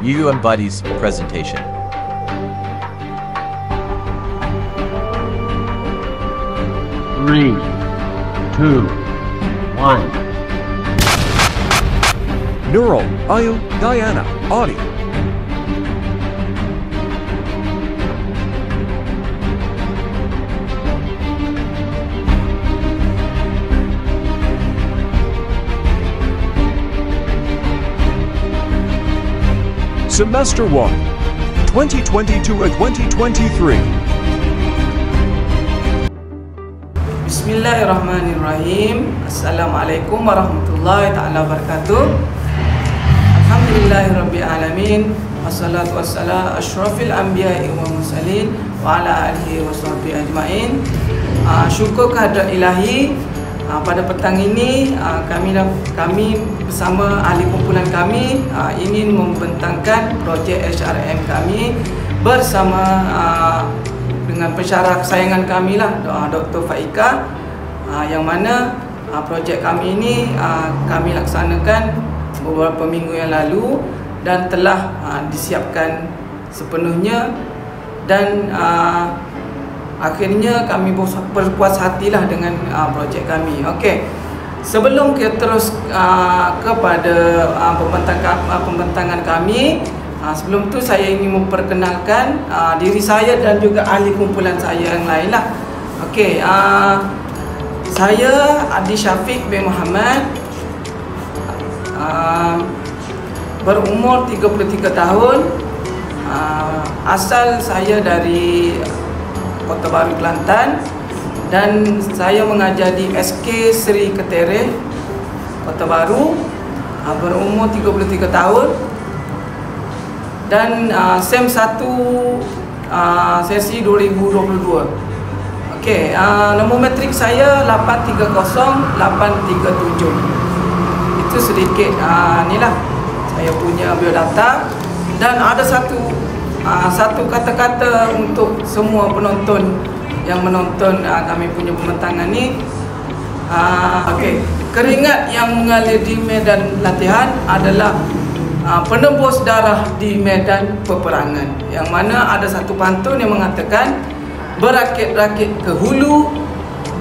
UUM Buddy's presentation. Three, two, one. Nurul Ayu Diana Audio. Semester 1, 2022 and 2023. Bismillahirrahmanirrahim. Assalamualaikum warahmatullahi ta'ala wabarakatuh. Alhamdulillahirabbil alamin. Wassalatu wassalamu asyrafil anbiya'i wal mursalin wa ala alihi washabbihi ajmain. Syukur kehadrat Ilahi. Pada petang ini kami bersama ahli kumpulan kami ingin membentangkan projek HRM kami bersama dengan pensyarah kesayangan kami lah, Dr. Faika, yang mana projek kami ini kami laksanakan beberapa minggu yang lalu dan telah disiapkan sepenuhnya dan akhirnya kami berpuas hatilah dengan projek kami. Okey. Sebelum kita terus kepada pembentangan kami, sebelum tu saya ingin memperkenalkan diri saya dan juga ahli kumpulan saya yang lainlah. Okey, saya Adi Syafiq bin Muhammad, berumur 33 tahun. Asal saya dari Kota Baru, Kelantan, dan saya mengajar di SK Seri Ketere, Kota Baru, berumur 33 tahun dan SEM 1 sesi 2022. Okey, nombor matrik saya 830837. Itu sedikit inilah saya punya biodata, dan ada satu kata-kata untuk semua penonton yang menonton kami punya pembentangan ni. Okey, keringat yang mengalir di medan latihan adalah penembus darah di medan peperangan. Yang mana ada satu pantun yang mengatakan, berakit-rakit ke hulu,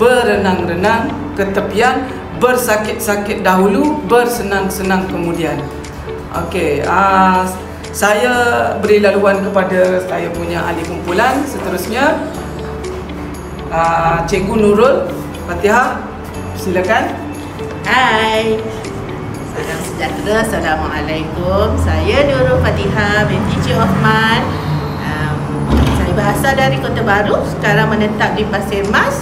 berenang-renang ke tepian, bersakit-sakit dahulu, bersenang-senang kemudian. Okey, saya beri laluan kepada saya punya ahli kumpulan seterusnya, Cikgu Nurul. Fatihah, silakan. Hai, salam sejahtera, Assalamualaikum. Saya Nurul Fatihah binti Cik Osman. Saya berasal dari Kota Baru, sekarang menetap di Pasir Mas,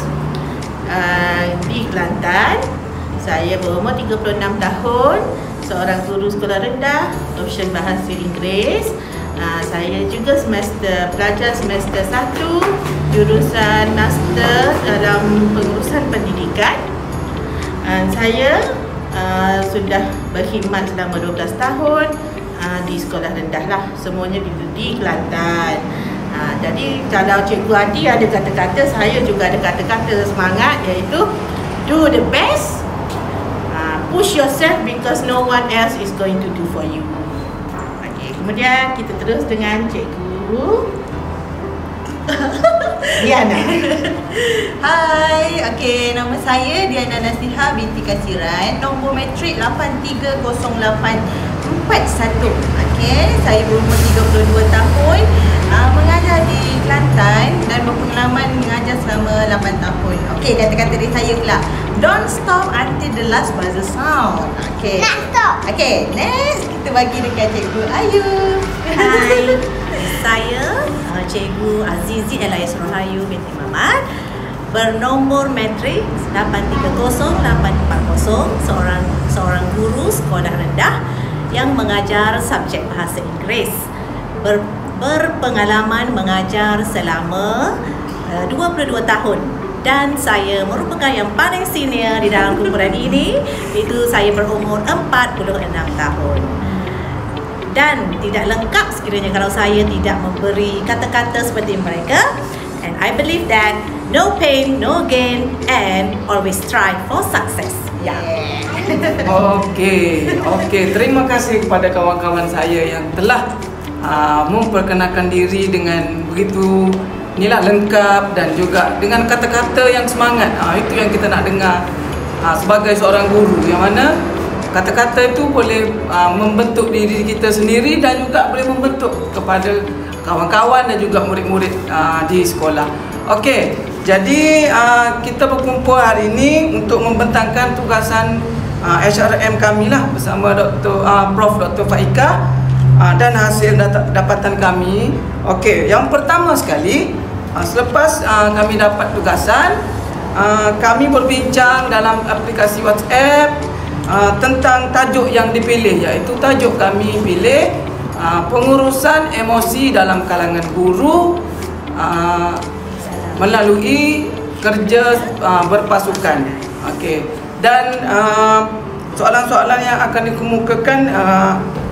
di Kelantan. Saya berumur 36 tahun, seorang guru sekolah rendah, option bahasa Inggeris. Saya juga pelajar semester 1, jurusan master dalam pengurusan pendidikan. Saya sudah berkhidmat selama 12 tahun di sekolah rendah lah, semuanya di Kelantan. Jadi kalau Cikgu Adi ada kata-kata, saya juga ada kata-kata semangat, iaitu do the best, push yourself because no one else is going to do for you. Okey, kemudian kita terus dengan Cikgu Diana. Hai, okey, nama saya Diana Nasiha binti Kasiran, nombor matrik 830841. Okey, saya berumur 32 tahun, mengajar di Kelantan dan berpengalaman mengajar selama 8 tahun. Okey, kata-kata dari saya pula, don't stop until the last buzzer sound. Okey. Nak stop. Okey, next kita bagi dekat Cikgu Ayu. Hai, saya Cikgu Azizi Elias Rohayu binti Mamat, bernombor matrik 830840, seorang guru sekolah rendah yang mengajar subjek bahasa Inggeris. Berpengalaman mengajar selama 22 tahun. Dan saya merupakan yang paling senior di dalam kumpulan ini. Itu saya berumur 46 tahun. Dan tidak lengkap sekiranya kalau saya tidak memberi kata-kata seperti mereka. And I believe that no pain, no gain, and always strive for success. Okey, terima kasih kepada kawan-kawan saya yang telah memperkenalkan diri dengan begitu inilah lengkap dan juga dengan kata-kata yang semangat. Itu yang kita nak dengar sebagai seorang guru, yang mana kata-kata itu boleh membentuk diri kita sendiri dan juga boleh membentuk kepada kawan-kawan dan juga murid-murid di sekolah. Okey, jadi kita berkumpul hari ini untuk membentangkan tugasan HRM kami lah bersama Prof. Dr. Faika dan hasil dapatan kami. Okey, yang pertama sekali, selepas kami dapat tugasan, kami berbincang dalam aplikasi WhatsApp tentang tajuk yang dipilih, iaitu tajuk kami pilih pengurusan emosi dalam kalangan guru melalui kerja berpasukan. Okey, dan soalan-soalan yang akan dikemukakan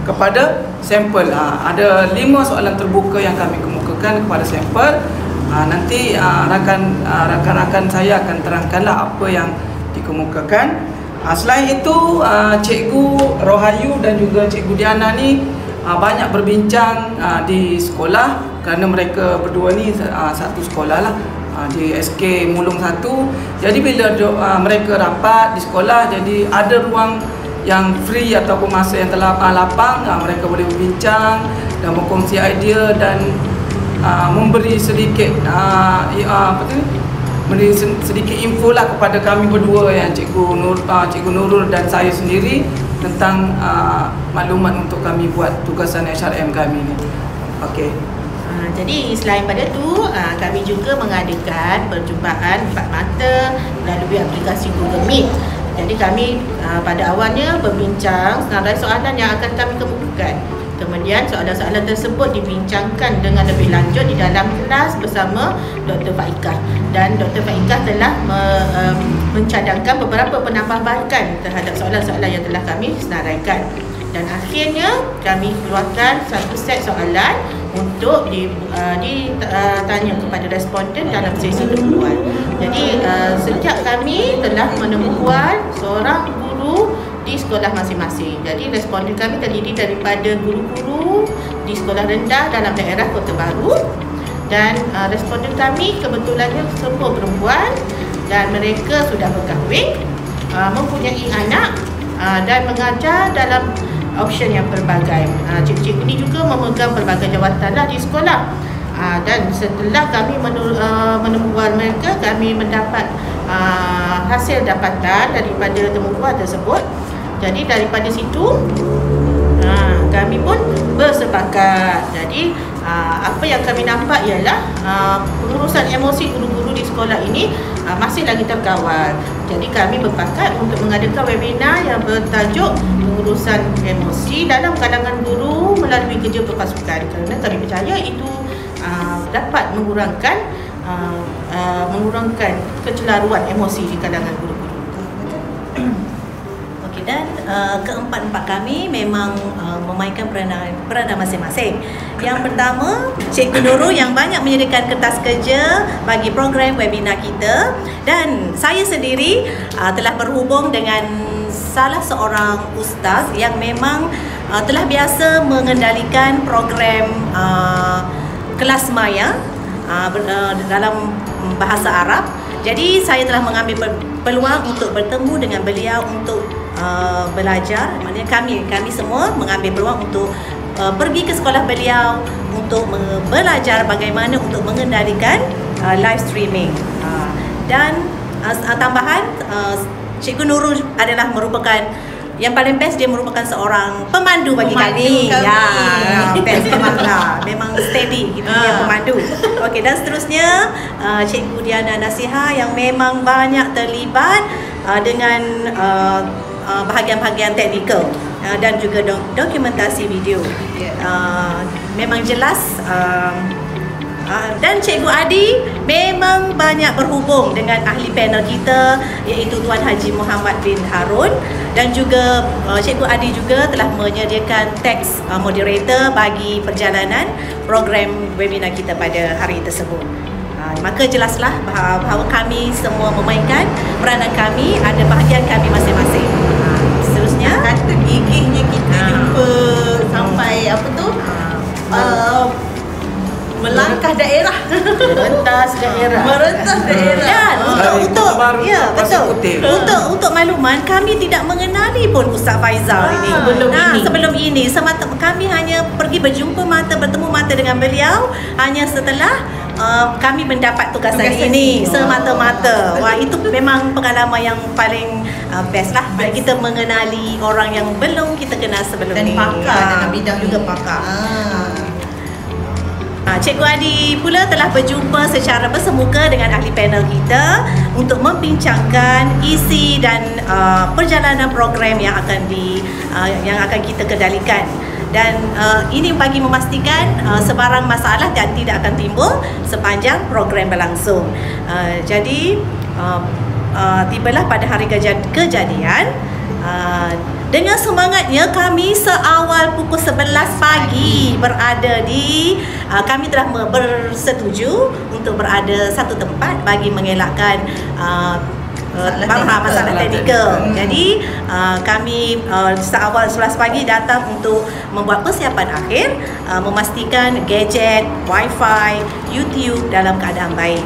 kepada sampel, ada 5 soalan terbuka yang kami kemukakan kepada sampel. Nanti rakan-rakan saya akan terangkanlah apa yang dikemukakan. Selain itu, Cikgu Rohayu dan juga Cikgu Diana ni banyak berbincang di sekolah, kerana mereka berdua ni satu sekolah lah, di SK Mulung 1. Jadi bila mereka rapat di sekolah, jadi ada ruang yang free ataupun masa yang telah lapang, mereka boleh berbincang dan berkongsi idea dan memberi sedikit beri sedikit info lah kepada kami berdua, yang Cikgu Nurul dan saya sendiri, tentang maklumat untuk kami buat tugasan HRM kami ni. Okey. Jadi selain pada tu, kami juga mengadakan perjumpaan 4 mata melalui aplikasi Google Meet. Jadi kami pada awalnya berbincang senarai soalan yang akan kami kemukakan. Kemudian soalan-soalan tersebut dibincangkan dengan lebih lanjut di dalam kelas bersama Dr. Faika. Dan Dr. Faika telah mencadangkan beberapa penambahbaikan terhadap soalan-soalan yang telah kami senaraikan. Dan akhirnya kami keluarkan satu set soalan untuk ditanya kepada responden dalam sesi pertemuan. Jadi sejak kami telah menemukan seorang guru di sekolah masing-masing. Jadi responden kami terdiri daripada guru-guru di sekolah rendah dalam daerah Kota Baru, dan responden kami kebetulannya semua perempuan dan mereka sudah berkahwin, mempunyai anak dan mengajar dalam option yang pelbagai. Cikgu-cikgu ini juga memegang pelbagai jawatanlah di sekolah. Dan setelah kami menemukan mereka, kami mendapat hasil dapatan daripada temubuhan tersebut. Jadi daripada situ kami pun bersepakat. Jadi apa yang kami nampak ialah pengurusan emosi guru-guru di sekolah ini masih lagi terkawal. Jadi kami berpakat untuk mengadakan webinar yang bertajuk pengurusan emosi dalam kalangan guru melalui kerja berpasukan, kerana kami percaya itu dapat mengurangkan kecelaruan emosi di kalangan guru-guru. Dan keempat-empat kami memang memainkan peranan masing-masing. Yang pertama, Cikgu Nurul yang banyak menyediakan kertas kerja bagi program webinar kita, dan saya sendiri telah berhubung dengan salah seorang ustaz yang memang telah biasa mengendalikan program kelas maya dalam bahasa Arab. Jadi saya telah mengambil peluang untuk bertemu dengan beliau untuk belajar. Maknanya kami semua mengambil peluang untuk pergi ke sekolah beliau untuk belajar bagaimana untuk mengendalikan live streaming. Dan tambahan, Cikgu Nurul adalah merupakan yang paling best, dia merupakan seorang pemandu bagi kami. Ya, best memang steady gitu, dia pemandu. Okey, dan seterusnya Cikgu Diana Nasiha yang memang banyak terlibat dengan bahagian-bahagian teknikal dan juga dokumentasi video. Memang jelas. Dan Cikgu Adi memang banyak berhubung dengan ahli panel kita, iaitu Tuan Haji Muhammad bin Harun, dan juga Cikgu Adi juga telah menyediakan teks moderator bagi perjalanan program webinar kita pada hari tersebut. Maka jelaslah bahawa kami semua memainkan peranan kami, ada bahagian kami masing-masing. Seterusnya, kata gigihnya kita jumpa sampai apa tu? melangkah daerah. Merentas daerah. Merentas daerah. Dan untuk ya betul. Putih. Untuk makluman, kami tidak mengenali pun Ustaz Faizal ini. Sebelum ini semata kami hanya pergi berjumpa bertemu mata dengan beliau hanya setelah kami mendapat tugasan ini semata-mata. Wah, itu memang pengalaman yang paling best lah. Kita mengenali orang yang belum kita kenal sebelum Dan ni. pakar dalam bidang juga ni. pakar. Cikgu Adi pula telah berjumpa secara bersemuka dengan ahli panel kita untuk membincangkan isi dan perjalanan program yang akan kita kendalikan. Dan ini bagi memastikan sebarang masalah tidak akan timbul sepanjang program berlangsung. Jadi tibalah pada hari kejadian. Dengan semangatnya kami seawal pukul 11 pagi berada di kami telah bersetuju untuk berada satu tempat bagi mengelakkan masalah teknikal. Jadi kami seawal 11 pagi datang untuk membuat persiapan akhir, memastikan gadget, wifi, YouTube dalam keadaan baik.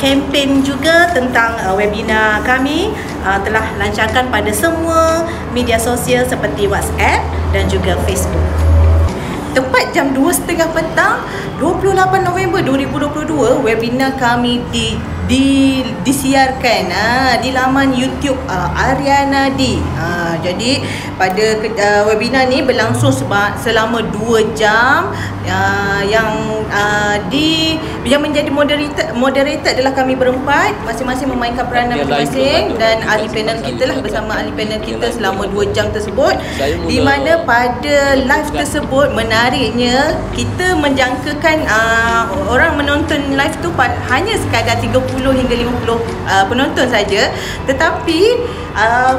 Kempen juga tentang webinar kami telah lancarkan pada semua media sosial seperti WhatsApp dan juga Facebook. Tepat jam 2.30 petang 28 November 2022 webinar kami disiarkan di laman YouTube Ariana D. Jadi pada webinar ni berlangsung selama 2 jam yang menjadi moderator adalah kami berempat, masing-masing memainkan peranan masing-masing, dan ahli panel kita lah bersama ahli panel kita selama 2 jam tersebut, di mana pada live tersebut menariknya kita menjangkakan orang menonton live tu hanya sekadar 30 hingga 50 penonton saja, tetapi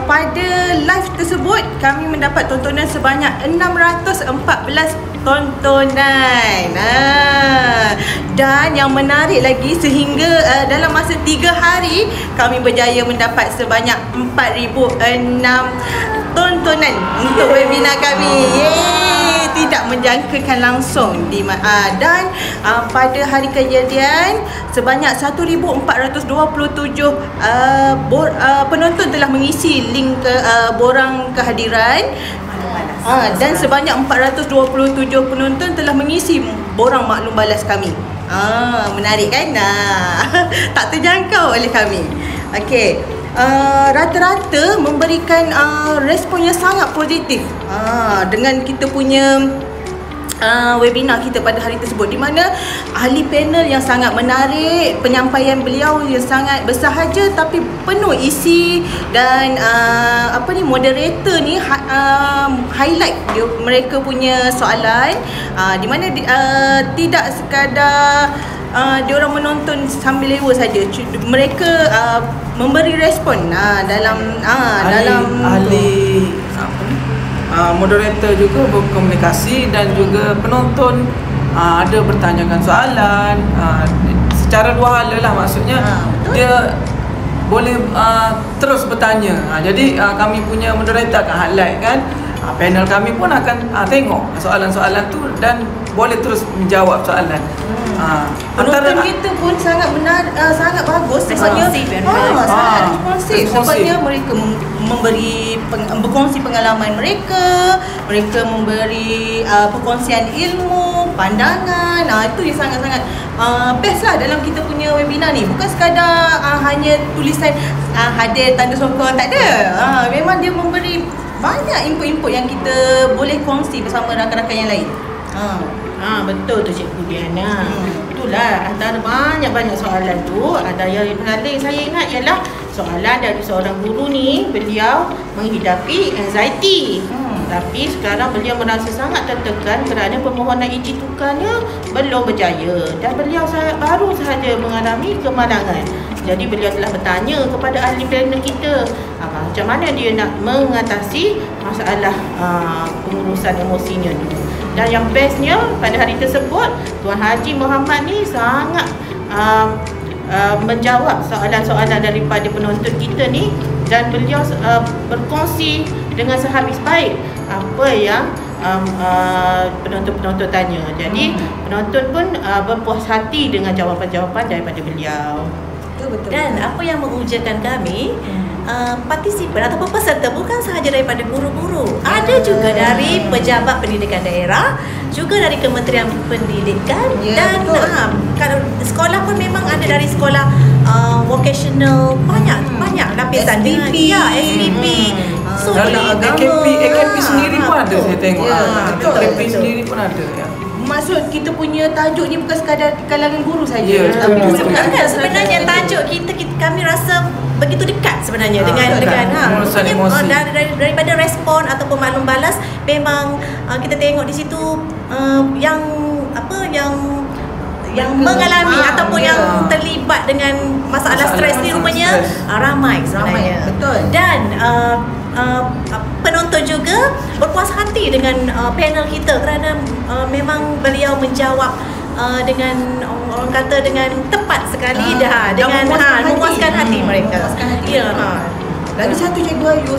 pada live tersebut kami mendapat tontonan sebanyak 614 tontonan. Dan yang menarik lagi, sehingga dalam masa 3 hari kami berjaya mendapat sebanyak 4,006 tontonan untuk webinar kami. Tidak menjangkakan langsung dan pada hari kejadian sebanyak 1,427 penonton telah mengisi link borang kehadiran. Dan sebanyak 427 penonton telah mengisi borang maklum balas kami. Menarik kan? Tak terjangkau oleh kami. Okey. Rata-rata memberikan respon yang sangat positif dengan kita punya webinar kita pada hari tersebut, di mana ahli panel yang sangat menarik, penyampaian beliau yang sangat bersahaja tapi penuh isi, dan moderator ni highlight mereka punya soalan, di mana tidak sekadar diorang menonton sambil lewa saja, mereka memberi respon dalam moderator juga berkomunikasi, dan juga penonton ada bertanyakan soalan secara dua hala lah, maksudnya dia boleh terus bertanya. Jadi kami punya moderator akan highlight kan, panel kami pun akan tengok soalan-soalan tu dan boleh terus menjawab soalan. Penonton kita pun sangat sangat bagus sebabnya sangat responsif sebabnya mereka berkongsi pengalaman mereka memberi perkongsian ilmu, pandangan. Itu yang sangat-sangat best lah dalam kita punya webinar ni. Bukan sekadar hanya tulisan hadir tanda sokong, tak ada. Memang dia memberi banyak input-input yang kita boleh kongsi bersama rakan-rakan yang lain. Betul tu Cikgu Diana. Itulah antara banyak-banyak soalan tu, ada yang paling saya ingat ialah soalan dari seorang guru ni, beliau menghidapi anxiety. Tapi sekarang beliau merasa sangat tertekan kerana permohonan izin tukarnya belum berjaya, dan beliau baru sahaja mengalami kemalangan. Jadi beliau telah bertanya kepada ahli panel kita macam mana dia nak mengatasi masalah pengurusan emosinya ni. Dan yang bestnya pada hari tersebut, Tuan Haji Muhammad ni sangat menjawab soalan-soalan daripada penonton kita ni, dan beliau berkongsi dengan sehabis baik apa yang penonton-penonton tanya. Jadi penonton pun berpuas hati dengan jawapan-jawapan daripada beliau. Betul. Dan apa yang mengujakan kami, partisipan ataupun peserta bukan sahaja daripada guru-guru, ada juga dari pejabat pendidikan daerah, juga dari Kementerian Pendidikan, dan kalau sekolah pun memang ada dari sekolah vocational, banyak lapisan SPP. SPP. So Dalam AKP sendiri pun ada, saya tengok. AKP sendiri pun ada ya. Maksud kita punya tajuk ni bukan sekadar kalangan guru saja. Ya, sebenarnya tajuk kami rasa begitu dekat sebenarnya dengan Pengurusan emosi. daripada respon ataupun maklum balas, memang kita tengok di situ yang mengalami ataupun yang terlibat dengan masalah stres ni rupanya ramai sebenarnya. Betul. Dan penonton juga berpuas hati dengan panel kita kerana memang beliau menjawab dengan orang kata dengan tepat sekali dengan memuaskan hati mereka. Lagi satu Cikgu Ayu,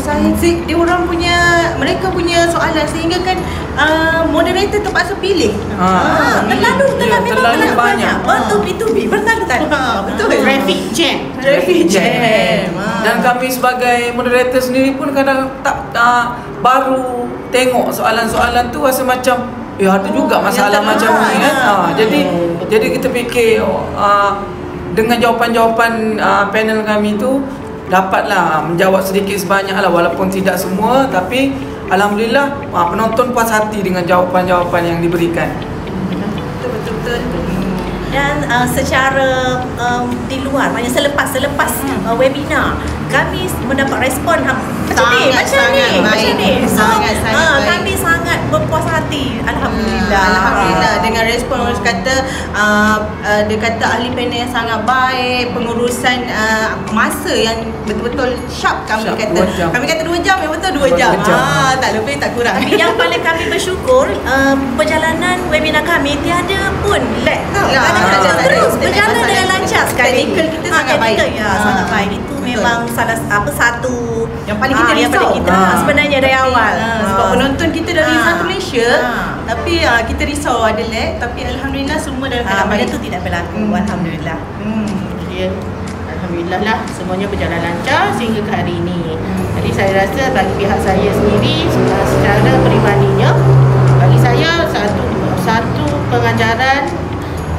mereka punya soalan sehingga kan moderator terpaksa pilih. Terlalu banyak. Bertubi-tubi, bertali-tali. Betul. Traffic jam. Dan kami sebagai moderator sendiri pun kadang baru tengok soalan-soalan tu rasa macam ada juga masalah macam ni kan. Jadi kita fikir dengan jawapan-jawapan panel kami tu dapatlah menjawab sedikit sebanyak lah, walaupun tidak semua, tapi alhamdulillah penonton puas hati dengan jawapan-jawapan yang diberikan. Betul. Dan secara di luar, maksudnya selepas webinar, kami mendapat respon macam ni. So kami sangat berpuas hati. Alhamdulillah dengan respon orang kata dia kata ahli panel yang sangat baik, pengurusan masa yang betul-betul sharp. Kami kata 2 jam, yang betul 2 jam. Tak lebih tak kurang. Tapi yang paling kami bersyukur, perjalanan webinar kami tiada pun lag tau. Terus berjalan dengan lancar sekali. Teknikal kita sangat baik. Sangat baik. Itu memang satu yang paling kita risau sebenarnya dari awal. Sebab penonton kita dari satu Malaysia, tapi kita risau ada lag, tapi alhamdulillah semua dalam keadaan baik. Benda tu tidak berlaku. Alhamdulillah. Alhamdulillah lah, semuanya berjalan lancar sehingga ke hari ini. Jadi saya rasa bagi pihak saya sendiri, secara peribadinya, bagi saya satu pengajaran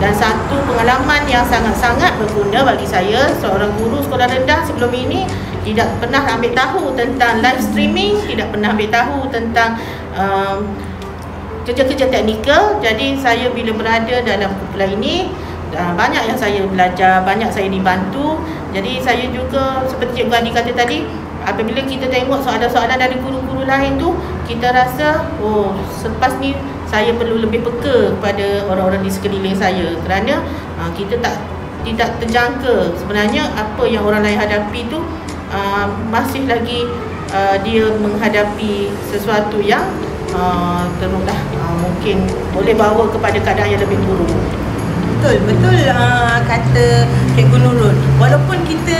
dan satu pengalaman yang sangat-sangat berguna bagi saya. Seorang guru sekolah rendah sebelum ini tidak pernah ambil tahu tentang live streaming, tidak pernah ambil tahu tentang kerja-kerja teknikal. Jadi saya bila berada dalam kumpulan ini, banyak yang saya belajar, banyak saya dibantu. Jadi saya juga seperti Cikgu Adi kata tadi, apabila kita tengok soalan-soalan dari guru-guru lain tu, kita rasa selepas ni saya perlu lebih peka kepada orang-orang di sekeliling saya, kerana kita tidak terjangka sebenarnya apa yang orang lain hadapi tu masih lagi dia menghadapi sesuatu yang teruklah mungkin boleh bawa kepada keadaan yang lebih buruk. Betul kata Cikgu Nurul. Walaupun kita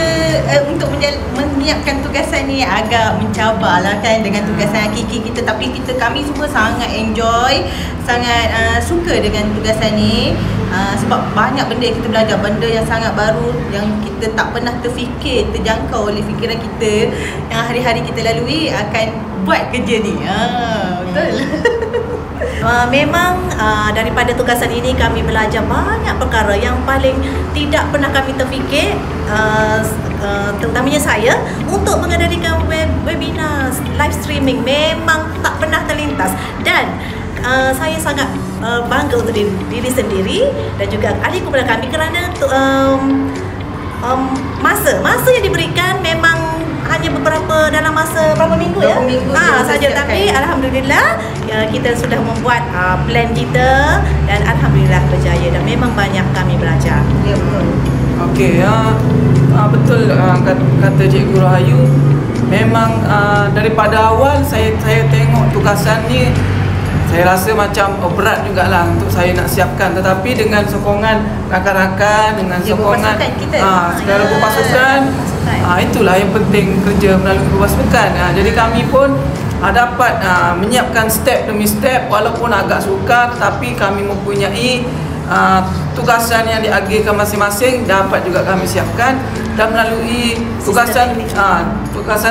untuk menyiapkan tugasan ni agak mencabar lah kan dengan tugasan hakiki kita, tapi kami semua sangat enjoy, sangat suka dengan tugasan ni, sebab banyak benda yang kita belajar, benda yang sangat baru yang kita tak pernah terjangkau oleh fikiran kita, yang hari-hari kita lalui akan buat kerja ni. Betul. Memang daripada tugasan ini kami belajar banyak perkara yang paling tidak pernah kami terfikir, terutamanya saya, untuk mengadakan webinar live streaming memang tak pernah terlintas. Dan saya sangat bangga untuk diri sendiri dan juga ahli kumpulan kami kerana masa yang diberikan memang hanya dalam masa berapa minggu saja, tapi alhamdulillah kita sudah membuat plan kita dan alhamdulillah berjaya dan memang banyak kami belajar. Ya, betul. Okey, betul kata Cikgu Rahayu. Memang daripada awal saya tengok tugasan ni saya rasa macam berat jugalah untuk saya nak siapkan, tetapi dengan sokongan rakan-rakan, dengan sokongan segala berpasukan, itulah yang penting kerja melalui berpasukan. Jadi kami pun dapat menyiapkan step demi step, walaupun agak sukar, tapi kami mempunyai tugasan yang diagihkan masing-masing dapat juga kami siapkan, dan melalui tugasan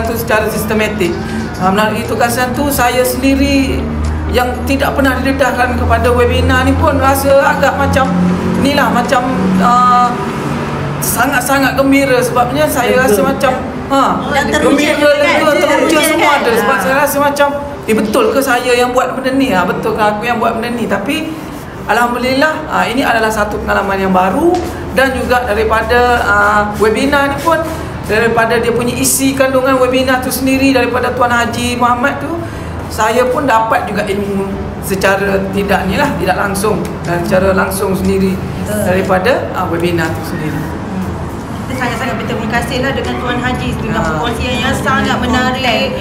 tu secara sistematik. Melalui tugasan tu saya sendiri yang tidak pernah didedahkan kepada webinar ni pun rasa agak macam inilah, macam sangat-sangat gembira, sebabnya saya rasa macam gembira, lega, teruja semua ada, sebab saya rasa macam betul ke saya yang buat benda ni, betul ke aku yang buat benda ni. Tapi alhamdulillah ini adalah satu pengalaman yang baru, dan juga daripada webinar ni pun, daripada dia punya isi kandungan webinar tu sendiri, daripada Tuan Haji Muhammad tu, saya pun dapat juga ilmu secara tidak langsung, dan secara langsung sendiri daripada webinar tu sendiri. Kita sangat-sangat berterima kasihlah dengan Tuan Haji dengan perkongsian yang sangat menarik,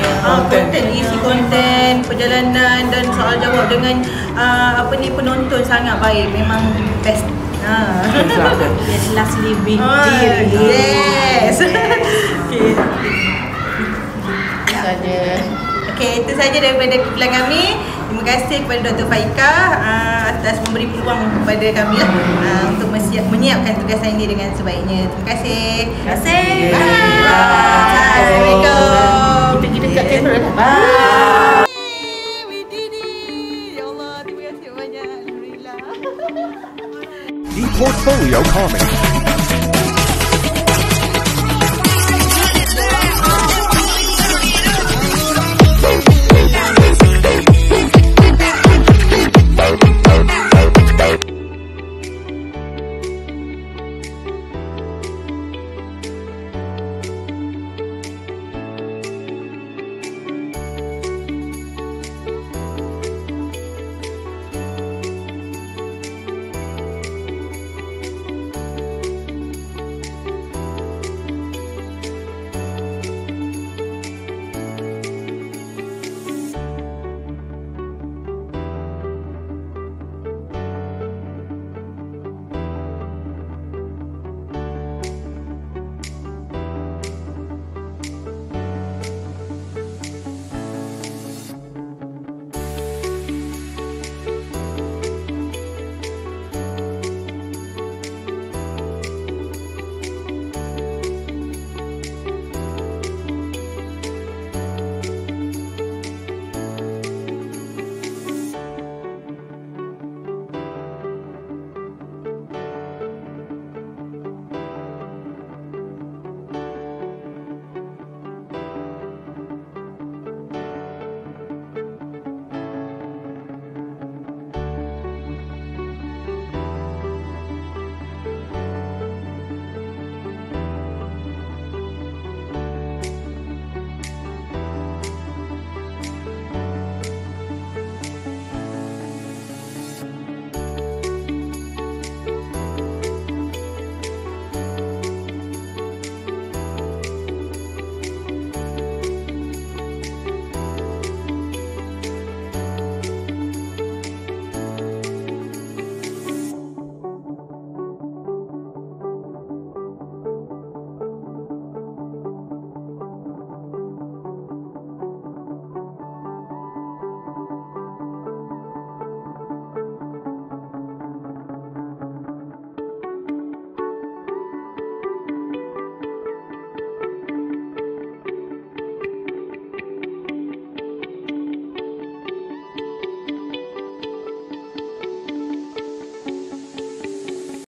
isi konten perjalanan dan soal jawab dengan penonton sangat baik, memang best. Yes, lastly big yes. Okey, itu saja daripada kumpulan kami. Terima kasih kepada Dr. Faika atas memberi peluang kepada kami untuk menyiapkan tugasan ini dengan sebaiknya. Terima kasih. Terima kasih. Bye. Assalamualaikum. Kita dekat kamera dah. Bye. We did it. Ya Allah, terima kasih banyak. Alhamdulillah. ePortfolio Comics.